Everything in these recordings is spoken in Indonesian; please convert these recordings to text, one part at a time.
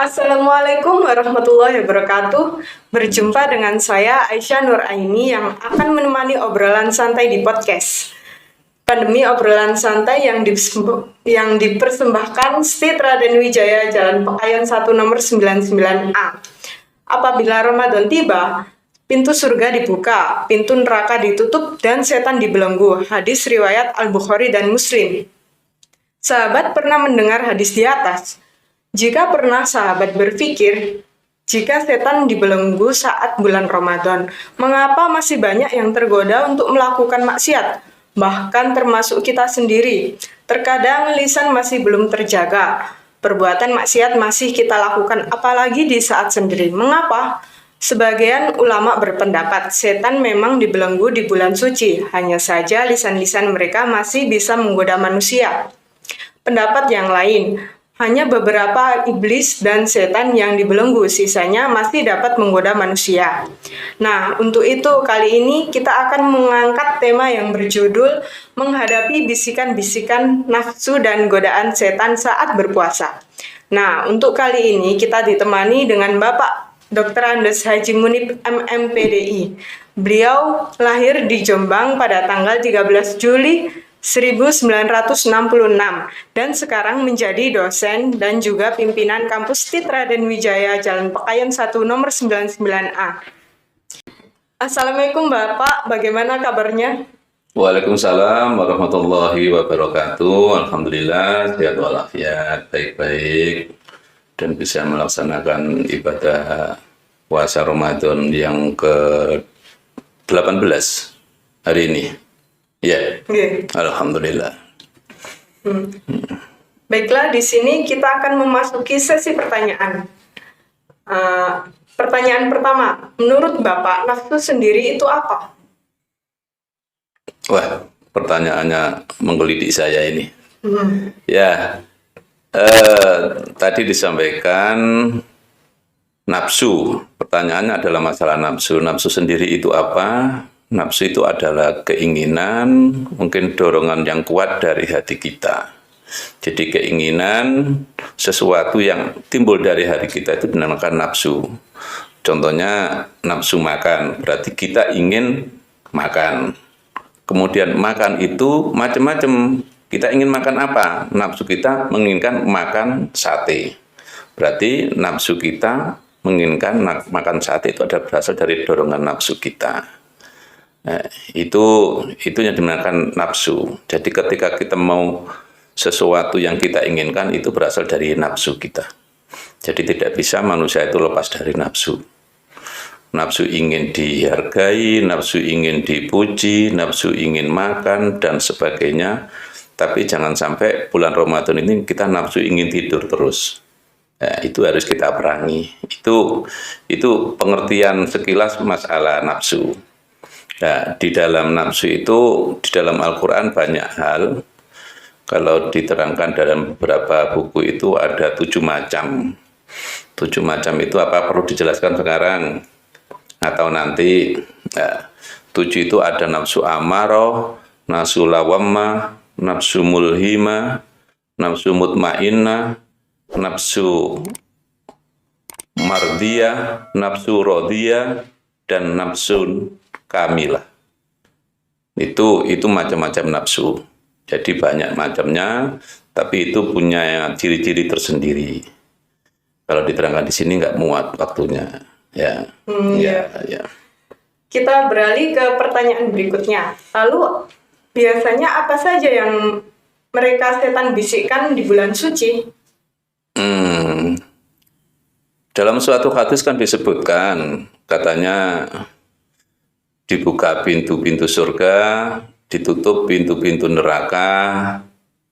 Assalamualaikum warahmatullahi wabarakatuh. Berjumpa dengan saya Aisyah Nuraini yang akan menemani obrolan santai di podcast. Pandemi obrolan santai yang dipersembahkan Stit Raden Wijaya Jalan Pekayon 1 nomor 99A. Apabila Ramadan tiba, pintu surga dibuka, pintu neraka ditutup, dan setan dibelenggu. Hadis riwayat Al-Bukhari dan Muslim. Sahabat pernah mendengar hadis di atas? Jika pernah sahabat berpikir, jika setan dibelenggu saat bulan Ramadan, mengapa masih banyak yang tergoda untuk melakukan maksiat? Bahkan termasuk kita sendiri. Terkadang lisan masih belum terjaga. Perbuatan maksiat masih kita lakukan, apalagi di saat sendiri. Mengapa? Sebagian ulama berpendapat setan memang dibelenggu di bulan suci, hanya saja lisan-lisan mereka masih bisa menggoda manusia. Pendapat yang lain, hanya beberapa iblis dan setan yang dibelenggu, sisanya masih dapat menggoda manusia. Nah, untuk itu kali ini kita akan mengangkat tema yang berjudul menghadapi bisikan-bisikan nafsu dan godaan setan saat berpuasa. Nah, untuk kali ini kita ditemani dengan Bapak Dr. Andes Haji Munib MMPDI. Beliau lahir di Jombang pada tanggal 13 Juli 1966 dan sekarang menjadi dosen dan juga pimpinan kampus Stit Raden Wijaya Jalan Pekayon 1 nomor 99A. Assalamualaikum Bapak, bagaimana kabarnya? Waalaikumsalam warahmatullahi wabarakatuh. Alhamdulillah sehat walafiat, baik-baik, dan bisa melaksanakan ibadah puasa Ramadan yang ke-18 hari ini. Ya, Alhamdulillah. Baiklah, di sini kita akan memasuki sesi pertanyaan. Pertanyaan pertama, menurut Bapak, nafsu sendiri itu apa? Wah, pertanyaannya menggelitik saya ini. Ya, tadi disampaikan nafsu. Pertanyaannya adalah masalah nafsu. Nafsu sendiri itu apa? Nafsu itu adalah keinginan, mungkin dorongan yang kuat dari hati kita. Jadi keinginan sesuatu yang timbul dari hati kita itu dinamakan nafsu. Contohnya nafsu makan, berarti kita ingin makan. Kemudian makan itu macam-macam. Kita ingin makan apa? Nafsu kita menginginkan makan sate. Berarti nafsu kita menginginkan makan sate itu ada berasal dari dorongan nafsu kita. Nah, itu yang dinamakan nafsu. Jadi ketika kita mau sesuatu yang kita inginkan itu berasal dari nafsu kita. Jadi tidak bisa manusia itu lepas dari nafsu. Nafsu ingin dihargai, nafsu ingin dipuji, nafsu ingin makan dan sebagainya. Tapi jangan sampai bulan Ramadan ini kita nafsu ingin tidur terus. Nah, itu harus kita perangi. Itu pengertian sekilas masalah nafsu. Nah, di dalam nafsu itu, di dalam Al-Quran banyak hal. Kalau diterangkan dalam beberapa buku itu ada 7 macam. 7 macam itu apa perlu dijelaskan sekarang? Atau nanti, 7 itu ada nafsu amarah, nafsu lawamah, nafsu mulhimah, nafsu mutmainnah, nafsu mardiyah, nafsu rodiyah, dan nafsu kamilah. Itu macam-macam nafsu. Jadi banyak macamnya, tapi itu punya ciri-ciri tersendiri. Kalau diterangkan di sini nggak muat waktunya. Ya. Kita beralih ke pertanyaan berikutnya. Lalu biasanya apa saja yang mereka setan bisikkan di bulan suci? Dalam suatu hadis kan disebutkan, katanya dibuka pintu-pintu surga, ditutup pintu-pintu neraka,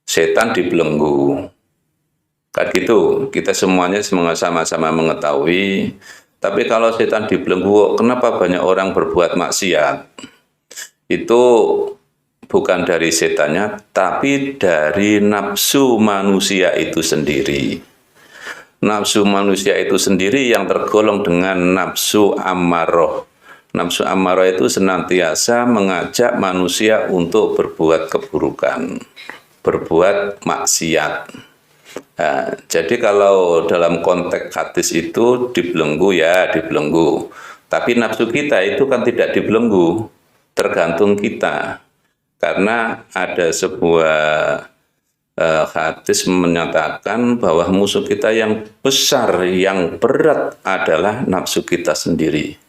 setan dibelenggu. Kan gitu, kita semuanya sama-sama mengetahui. Tapi kalau setan dibelenggu, kenapa banyak orang berbuat maksiat? Itu bukan dari setannya, tapi dari nafsu manusia itu sendiri. Nafsu manusia itu sendiri yang tergolong dengan nafsu ammaroh. Nafsu ammarah itu senantiasa mengajak manusia untuk berbuat keburukan, berbuat maksiat. Nah, jadi kalau dalam konteks hadis itu dibelenggu ya dibelenggu. Tapi nafsu kita itu kan tidak dibelenggu, tergantung kita. Karena ada sebuah hadis menyatakan bahwa musuh kita yang besar, yang berat adalah nafsu kita sendiri.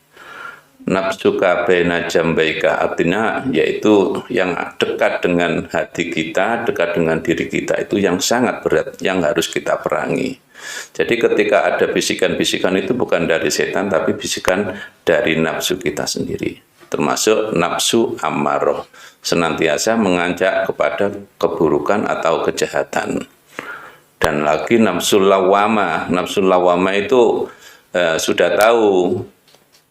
Nafsu baina jambaika, artinya yaitu yang dekat dengan hati kita, dekat dengan diri kita, itu yang sangat berat, yang harus kita perangi. Jadi ketika ada bisikan-bisikan itu bukan dari setan, tapi bisikan dari nafsu kita sendiri, termasuk nafsu ammaroh, senantiasa mengajak kepada keburukan atau kejahatan. Dan lagi nafsu lawama itu sudah tahu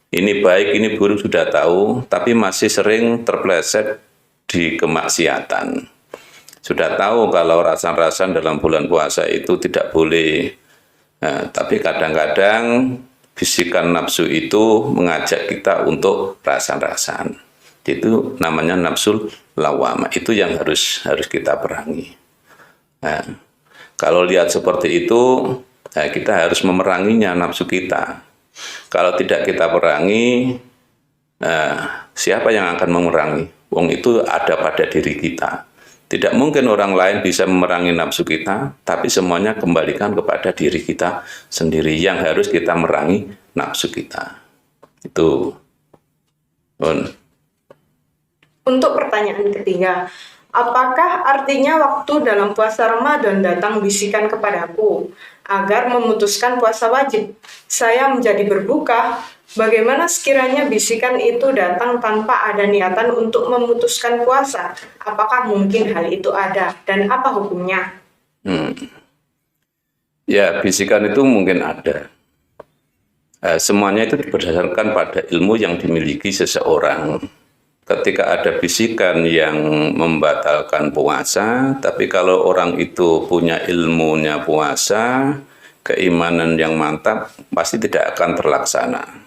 ini baik, ini buruk, sudah tahu, tapi masih sering terpleset di kemaksiatan. Sudah tahu kalau rasan-rasan dalam bulan puasa itu tidak boleh, tapi kadang-kadang bisikan nafsu itu mengajak kita untuk rasan-rasan. Itu namanya nafsul lawama, itu yang harus kita perangi. Nah, kalau lihat seperti itu, kita harus memeranginya nafsu kita. Kalau tidak kita perangi, siapa yang akan memerangi? Wong itu ada pada diri kita. Tidak mungkin orang lain bisa memerangi nafsu kita, tapi semuanya kembalikan kepada diri kita sendiri yang harus kita merangi nafsu kita. Itu. Untuk pertanyaan ketiga, apakah artinya waktu dalam puasa Ramadan datang bisikan kepadaku agar memutuskan puasa wajib? Saya menjadi berbuka. Bagaimana sekiranya bisikan itu datang tanpa ada niatan untuk memutuskan puasa? Apakah mungkin hal itu ada? Dan apa hukumnya? Ya, bisikan itu mungkin ada. Semuanya itu berdasarkan pada ilmu yang dimiliki seseorang. Ketika ada bisikan yang membatalkan puasa, tapi kalau orang itu punya ilmunya puasa, keimanan yang mantap, pasti tidak akan terlaksana.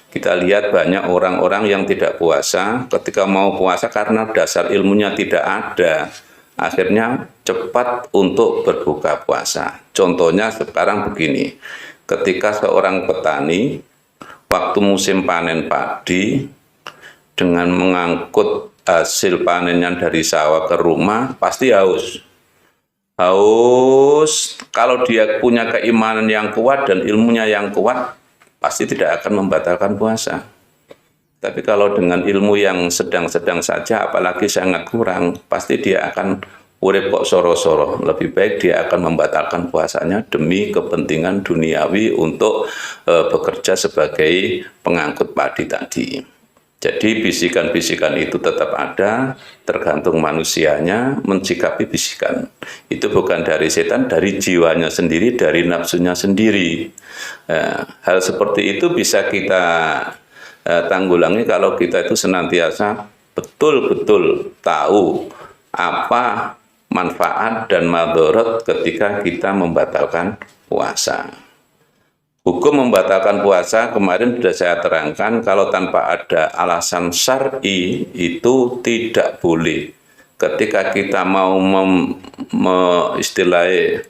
Kita lihat banyak orang-orang yang tidak puasa, ketika mau puasa karena dasar ilmunya tidak ada, akhirnya cepat untuk berbuka puasa. Contohnya sekarang begini, ketika seorang petani, waktu musim panen padi, dengan mengangkut hasil panennya dari sawah ke rumah, pasti haus. Kalau dia punya keimanan yang kuat dan ilmunya yang kuat, pasti tidak akan membatalkan puasa. Tapi kalau dengan ilmu yang sedang-sedang saja, apalagi sangat kurang, pasti dia akan urip kok soro-soro. Lebih baik dia akan membatalkan puasanya demi kepentingan duniawi untuk bekerja sebagai pengangkut padi tadi. Jadi bisikan-bisikan itu tetap ada, tergantung manusianya mencikapi bisikan. Itu bukan dari setan, dari jiwanya sendiri, dari nafsunya sendiri. Hal seperti itu bisa kita tanggulangi kalau kita itu senantiasa betul-betul tahu apa manfaat dan madharat ketika kita membatalkan puasa. Hukum membatalkan puasa kemarin sudah saya terangkan, kalau tanpa ada alasan syar'i itu tidak boleh. Ketika kita mau istilahnya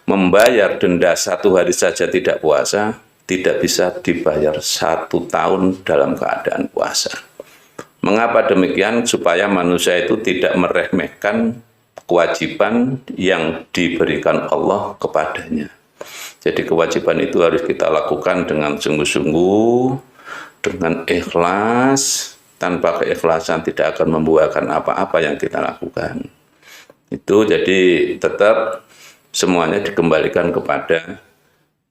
membayar denda 1 hari saja tidak puasa, tidak bisa dibayar 1 tahun dalam keadaan puasa. Mengapa demikian? Supaya manusia itu tidak meremehkan kewajiban yang diberikan Allah kepadanya. Jadi kewajiban itu harus kita lakukan dengan sungguh-sungguh, dengan ikhlas. Tanpa keikhlasan tidak akan membuahkan apa-apa yang kita lakukan. Itu jadi tetap semuanya dikembalikan kepada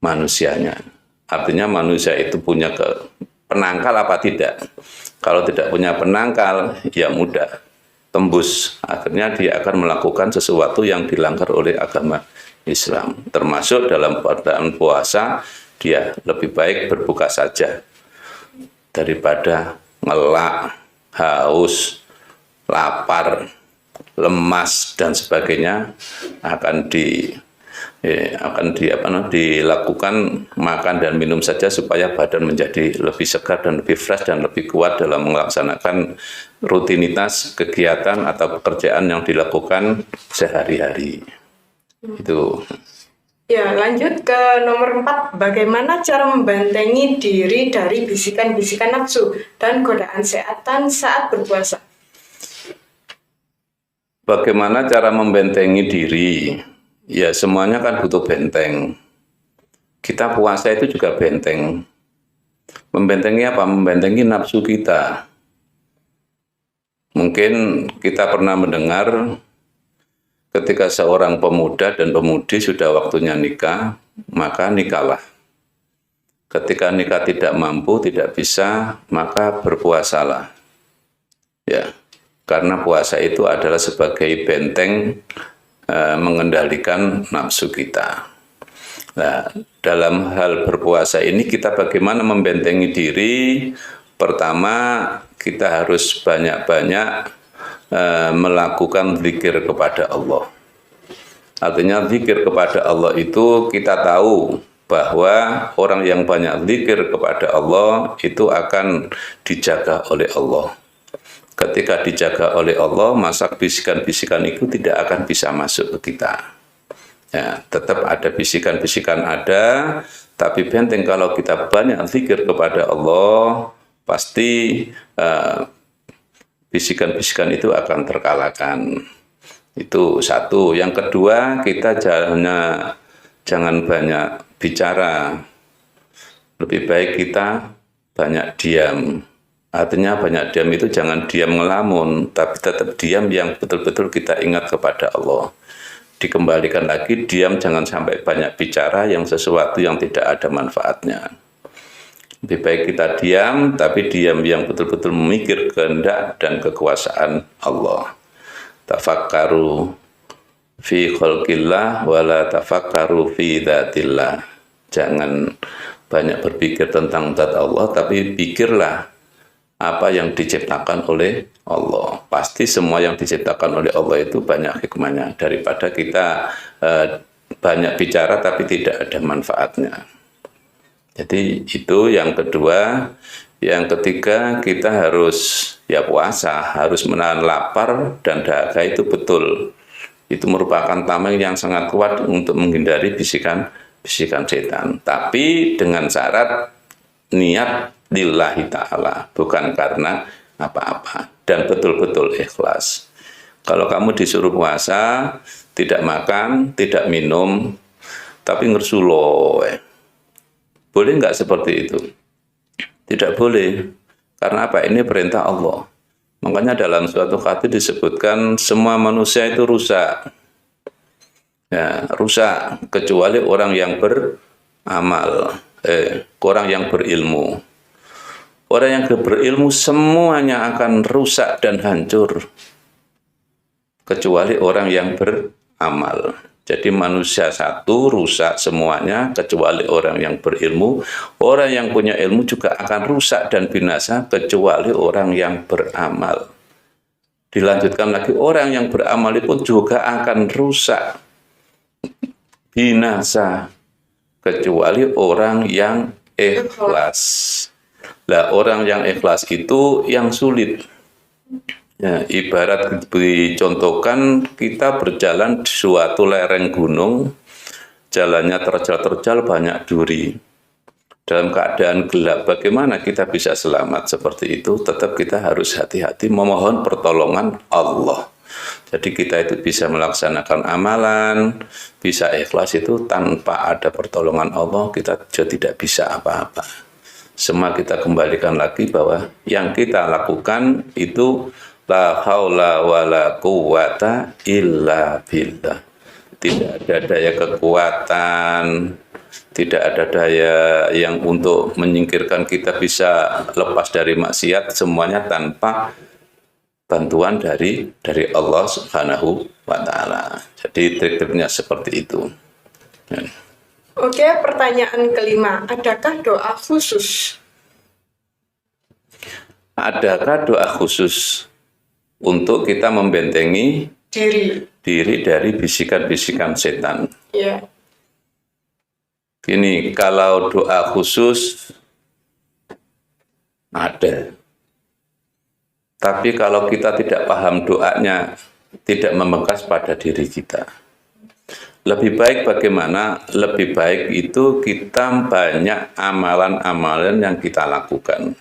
manusianya. Artinya manusia itu punya penangkal apa tidak. Kalau tidak punya penangkal, ya mudah tembus. Akhirnya dia akan melakukan sesuatu yang dilanggar oleh agama Islam, termasuk dalam keadaan puasa dia lebih baik berbuka saja daripada ngelak, haus, lapar, lemas dan sebagainya akan dilakukan makan dan minum saja supaya badan menjadi lebih segar dan lebih fresh dan lebih kuat dalam melaksanakan rutinitas kegiatan atau pekerjaan yang dilakukan sehari-hari. Itu. Ya, lanjut ke nomor 4. Bagaimana cara membentengi diri dari bisikan-bisikan nafsu dan godaan setan saat berpuasa? Bagaimana cara membentengi diri? Ya, semuanya kan butuh benteng. Kita puasa itu juga benteng. Membentengi apa? Membentengi nafsu kita. Mungkin kita pernah mendengar ketika seorang pemuda dan pemudi sudah waktunya nikah, maka nikahlah. Ketika nikah tidak mampu, tidak bisa, maka berpuasalah. Ya, karena puasa itu adalah sebagai benteng mengendalikan nafsu kita. Nah, dalam hal berpuasa ini kita bagaimana membentengi diri? Pertama, kita harus banyak-banyak melakukan zikir kepada Allah. Artinya zikir kepada Allah itu kita tahu bahwa orang yang banyak zikir kepada Allah itu akan dijaga oleh Allah. Ketika dijaga oleh Allah, maka bisikan-bisikan itu tidak akan bisa masuk ke kita. Ya, tetap ada bisikan-bisikan ada, tapi benteng kalau kita banyak zikir kepada Allah, pasti bisikan-bisikan itu akan terkalahkan. Itu satu. Yang kedua, kita jangan banyak bicara. Lebih baik kita banyak diam. Artinya banyak diam itu jangan diam ngelamun, tapi tetap diam yang betul-betul kita ingat kepada Allah. Dikembalikan lagi, diam jangan sampai banyak bicara yang sesuatu yang tidak ada manfaatnya. Lebih baik kita diam, tapi diam yang betul-betul memikir kehendak dan kekuasaan Allah. Tafakkaru fi khalqillah wala tafakkaru fi dzatillah. Jangan banyak berpikir tentang zat Allah, tapi pikirlah apa yang diciptakan oleh Allah. Pasti semua yang diciptakan oleh Allah itu banyak hikmahnya daripada kita banyak bicara tapi tidak ada manfaatnya. Jadi itu yang kedua. Yang ketiga, kita harus ya puasa, harus menahan lapar dan dahaga itu betul. Itu merupakan tameng yang sangat kuat untuk menghindari bisikan setan. Tapi dengan syarat niat lillahi ta'ala, bukan karena apa-apa, dan betul-betul ikhlas. Kalau kamu disuruh puasa, tidak makan, tidak minum, tapi ngersulo, boleh nggak seperti itu? Tidak boleh. Karena apa? Ini perintah Allah. Makanya dalam suatu hadis disebutkan semua manusia itu rusak. Ya, rusak kecuali orang yang beramal, orang yang berilmu. Orang yang berilmu semuanya akan rusak dan hancur kecuali orang yang beramal. Jadi manusia satu rusak semuanya kecuali orang yang berilmu. Orang yang punya ilmu juga akan rusak dan binasa kecuali orang yang beramal. Dilanjutkan lagi, orang yang beramal pun juga akan rusak, binasa kecuali orang yang ikhlas. Lah orang yang ikhlas itu yang sulit. Ya, ibarat dicontohkan kita berjalan di suatu lereng gunung, jalannya terjal-terjal banyak duri. Dalam keadaan gelap, bagaimana kita bisa selamat seperti itu? Tetap kita harus hati-hati memohon pertolongan Allah. Jadi kita itu bisa melaksanakan amalan, bisa ikhlas itu tanpa ada pertolongan Allah, kita tidak bisa apa-apa. Semua kita kembalikan lagi bahwa yang kita lakukan itu la haula wala quwata illa billah. Tidak ada daya kekuatan, tidak ada daya yang untuk menyingkirkan kita bisa lepas dari maksiat, semuanya tanpa bantuan dari Allah Subhanahu wa taala. Jadi trik-triknya seperti itu. Ya. Oke, pertanyaan kelima. Adakah doa khusus? Adakah doa khusus untuk kita membentengi diri dari bisikan-bisikan setan? Ya. Gini, kalau doa khusus ada. Tapi kalau kita tidak paham doanya, tidak membekas pada diri kita. Lebih baik bagaimana? Lebih baik itu kita banyak amalan-amalan yang kita lakukan.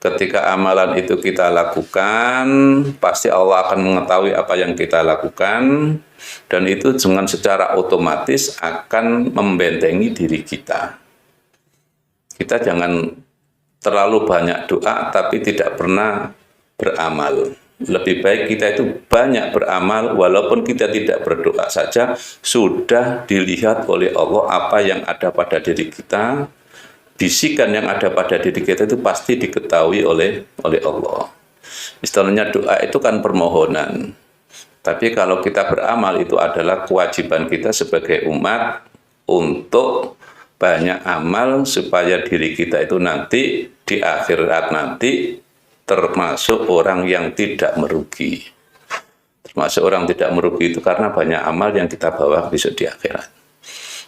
Ketika amalan itu kita lakukan, pasti Allah akan mengetahui apa yang kita lakukan, dan itu dengan secara otomatis akan membentengi diri kita. Kita jangan terlalu banyak doa tapi tidak pernah beramal. Lebih baik kita itu banyak beramal walaupun kita tidak berdoa saja, sudah dilihat oleh Allah apa yang ada pada diri kita. Bisikan yang ada pada diri kita itu pasti diketahui oleh Allah. Istilahnya doa itu kan permohonan. Tapi kalau kita beramal itu adalah kewajiban kita sebagai umat untuk banyak amal supaya diri kita itu nanti di akhirat nanti termasuk orang yang tidak merugi. Termasuk orang tidak merugi itu karena banyak amal yang kita bawa besok di akhirat.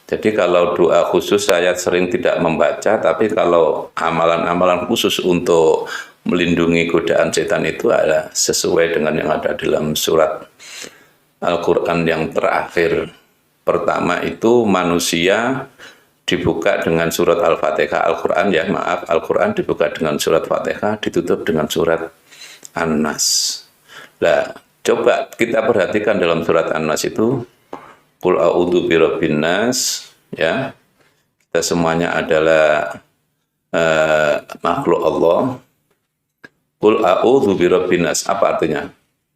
Jadi kalau doa khusus saya sering tidak membaca, tapi kalau amalan-amalan khusus untuk melindungi godaan setan itu adalah sesuai dengan yang ada dalam surat Al-Quran yang terakhir. Pertama itu manusia dibuka dengan surat Al-Fatihah, Al-Quran ya, maaf, Al-Quran dibuka dengan surat Fatihah, ditutup dengan surat An-Nas. Nah, coba kita perhatikan dalam surat An-Nas itu, Qul a'udzu birabbin nas, ya. Kita semuanya adalah makhluk Allah. Qul a'udzu birabbin nas, apa artinya?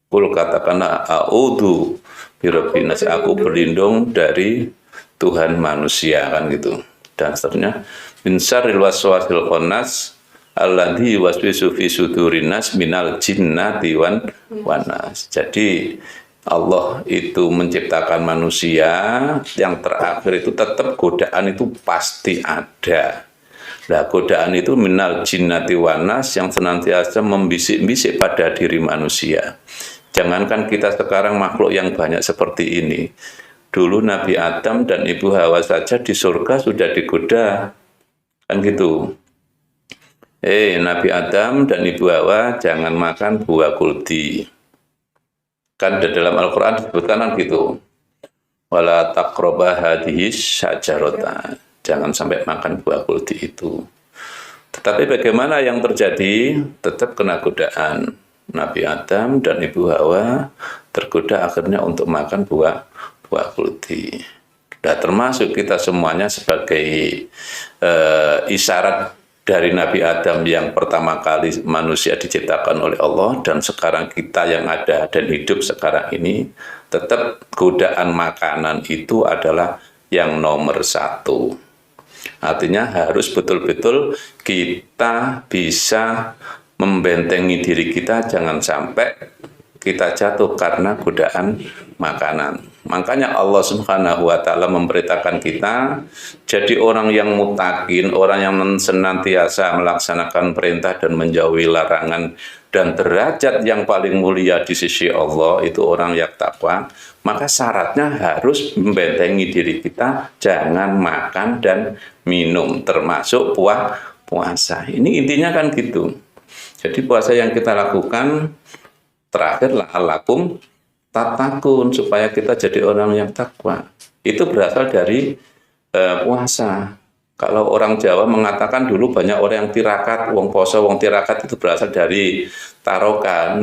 Qul katakanlah a'udzu birabbin nas, aku berlindung dari Tuhan manusia, kan gitu. Dan seterusnya, min syarril waswasil khannas alladzi yuwaswisu fi sudurin nas minal jinnati wan nas. Jadi Allah itu menciptakan manusia, yang terakhir itu tetap godaan itu pasti ada. Nah, godaan itu minal jinnati wan nas yang senantiasa membisik-bisik pada diri manusia. Jangankan kita sekarang makhluk yang banyak seperti ini. Dulu Nabi Adam dan Ibu Hawa saja di surga sudah digoda. Kan gitu. Nabi Adam dan Ibu Hawa jangan makan buah kuldi. Kan dalam Al-Quran disebutkan kan gitu. Wala taqrabah hadhihi syajarata. Jangan sampai makan buah kuldi itu. Tetapi bagaimana yang terjadi? Tetap kena godaan. Nabi Adam dan Ibu Hawa tergoda akhirnya untuk makan buah kuldi. Dan termasuk kita semuanya sebagai isyarat dari Nabi Adam yang pertama kali manusia diciptakan oleh Allah, dan sekarang kita yang ada dan hidup sekarang ini, tetap godaan makanan itu adalah yang nomor satu. Artinya harus betul-betul kita bisa membentengi diri kita, jangan sampai kita jatuh karena godaan makanan. Makanya Allah Subhanahu wa Ta'ala memberitakan kita jadi orang yang mutakin, orang yang senantiasa melaksanakan perintah dan menjauhi larangan, dan derajat yang paling mulia di sisi Allah itu orang yang takwa. Maka syaratnya harus membentengi diri kita, jangan makan dan minum, termasuk puasa. Ini intinya kan gitu. Jadi puasa yang kita lakukan terakhir la'allakum tatakun, supaya kita jadi orang yang takwa. Itu berasal dari puasa. Kalau orang Jawa mengatakan dulu banyak orang yang tirakat, wong poso, wong tirakat itu berasal dari taroka,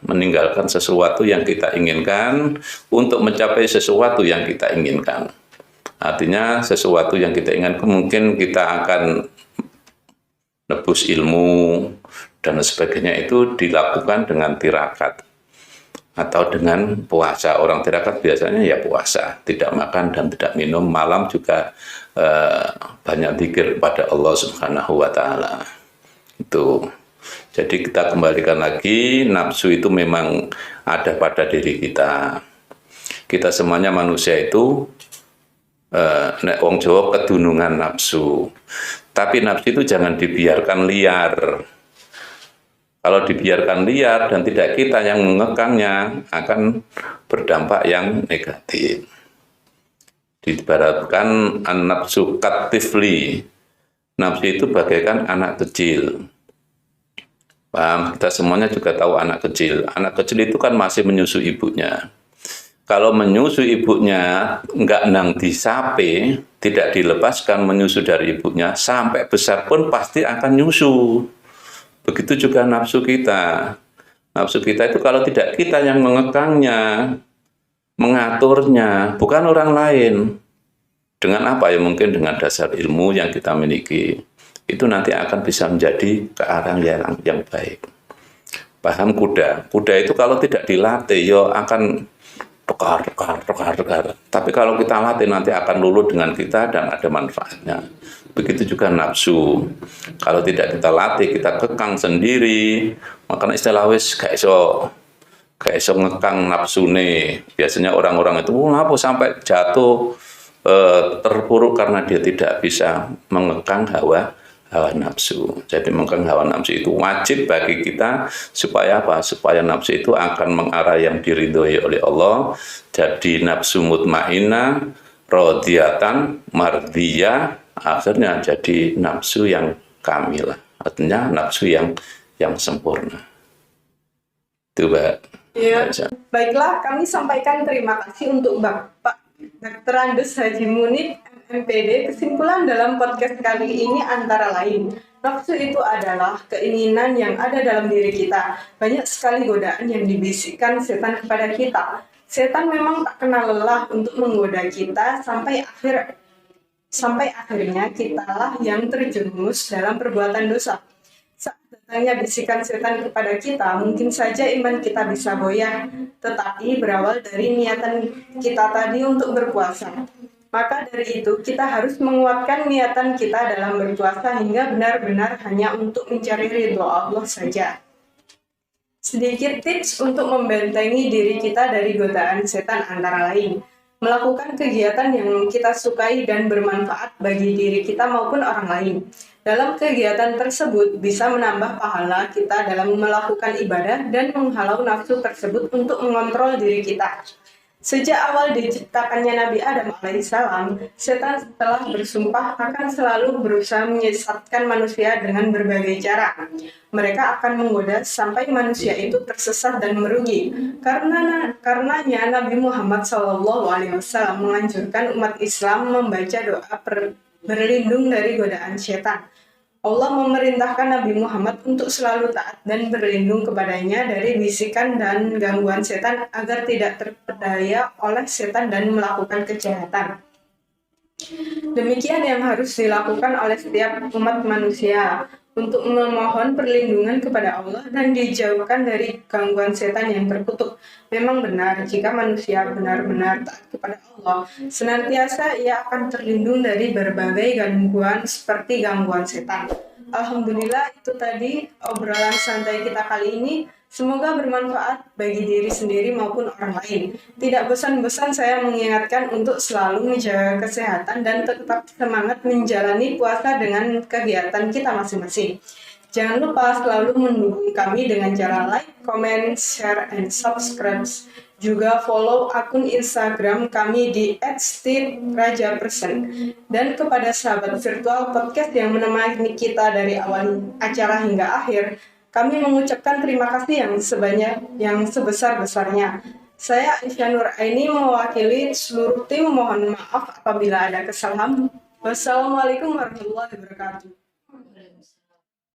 meninggalkan sesuatu yang kita inginkan untuk mencapai sesuatu yang kita inginkan. Artinya sesuatu yang kita inginkan mungkin kita akan nebus ilmu dan sebagainya, itu dilakukan dengan tirakat atau dengan puasa. Orang tirakat biasanya ya puasa, tidak makan dan tidak minum, malam juga banyak zikir kepada Allah Subhanahu wa Ta'ala. Itu. Jadi kita kembalikan lagi, nafsu itu memang ada pada diri kita. Kita semuanya manusia itu nek wong Jawa kedunungan nafsu. Tapi nafsu itu jangan dibiarkan liar. Kalau dibiarkan liar dan tidak kita yang mengekangnya, akan berdampak yang negatif. Diibaratkan an-nafsu katifli. Nafsu itu bagaikan anak kecil. Paham? Kita semuanya juga tahu anak kecil. Anak kecil itu kan masih menyusui ibunya. kalau menyusu ibunya nggak nang disape, tidak dilepaskan menyusu dari ibunya, sampai besar pun pasti akan nyusu. Begitu juga nafsu kita. Nafsu kita itu kalau tidak kita yang mengekangnya, mengaturnya, bukan orang lain. Dengan apa ya? Mungkin dengan dasar ilmu yang kita miliki. Itu nanti akan bisa menjadi ke arah yang baik. Paham kuda? Kuda itu kalau tidak dilatih, ya akan tekar. Tapi kalau kita latih nanti akan luluh dengan kita dan ada manfaatnya. Begitu juga nafsu. Kalau tidak kita latih, kita kekang sendiri, makanya istilah wis gak iso ngekang nafsune. Biasanya orang-orang itu ngapa sampai jatuh terpuruk karena dia tidak bisa mengekang hawa nafsu. Jadi mengekang hawa nafsu itu wajib bagi kita supaya apa? Supaya nafsu itu akan mengarah yang diridhoi oleh Allah. Jadi nafsu mutmainnah, radiyatan, mardiyah, akhirnya jadi nafsu yang kamilah. Artinya nafsu yang sempurna. Itu, Mbak. Ya, baiklah, kami sampaikan terima kasih untuk Bapak Dr. Andes Haji Munib, MPD. Kesimpulan dalam podcast kali ini antara lain, nafsu itu adalah keinginan yang ada dalam diri kita. Banyak sekali godaan yang dibisikkan setan kepada kita. Setan memang tak kenal lelah untuk menggoda kita sampai akhirnya kitalah yang terjerumus dalam perbuatan dosa. Saat datangnya bisikan setan kepada kita, mungkin saja iman kita bisa goyah, tetapi berawal dari niatan kita tadi untuk berpuasa. Maka dari itu, kita harus menguatkan niatan kita dalam berpuasa hingga benar-benar hanya untuk mencari ridho Allah saja. Sedikit tips untuk membentengi diri kita dari godaan setan antara lain. Melakukan kegiatan yang kita sukai dan bermanfaat bagi diri kita maupun orang lain. Dalam kegiatan tersebut bisa menambah pahala kita dalam melakukan ibadah dan menghalau nafsu tersebut untuk mengontrol diri kita. Sejak awal diciptakannya Nabi Adam alaihissalam, setan telah bersumpah akan selalu berusaha menyesatkan manusia dengan berbagai cara. Mereka akan menggoda sampai manusia itu tersesat dan merugi. Karenanya Nabi Muhammad SAW menganjurkan umat Islam membaca doa berlindung dari godaan setan. Allah memerintahkan Nabi Muhammad untuk selalu taat dan berlindung kepadanya dari bisikan dan gangguan setan agar tidak terpedaya oleh setan dan melakukan kejahatan. Demikian yang harus dilakukan oleh setiap umat manusia untuk memohon perlindungan kepada Allah dan dijauhkan dari gangguan setan yang terkutuk. Memang benar, jika manusia benar-benar taat kepada Allah, senantiasa ia akan terlindung dari berbagai gangguan seperti gangguan setan. Alhamdulillah, itu tadi obrolan santai kita kali ini. Semoga bermanfaat bagi diri sendiri maupun orang lain. Tidak bosan-bosan saya mengingatkan untuk selalu menjaga kesehatan dan tetap semangat menjalani puasa dengan kegiatan kita masing-masing. Jangan lupa selalu mendukung kami dengan cara like, comment, share, and subscribe. Juga follow akun Instagram kami di @steve_raja_person. Dan kepada sahabat virtual podcast yang menemani kita dari awal acara hingga akhir, kami mengucapkan terima kasih yang sebesar-besarnya. Saya Aisyah Nuraini mewakili seluruh tim, mohon maaf apabila ada kesalahan. Wassalamualaikum warahmatullahi wabarakatuh.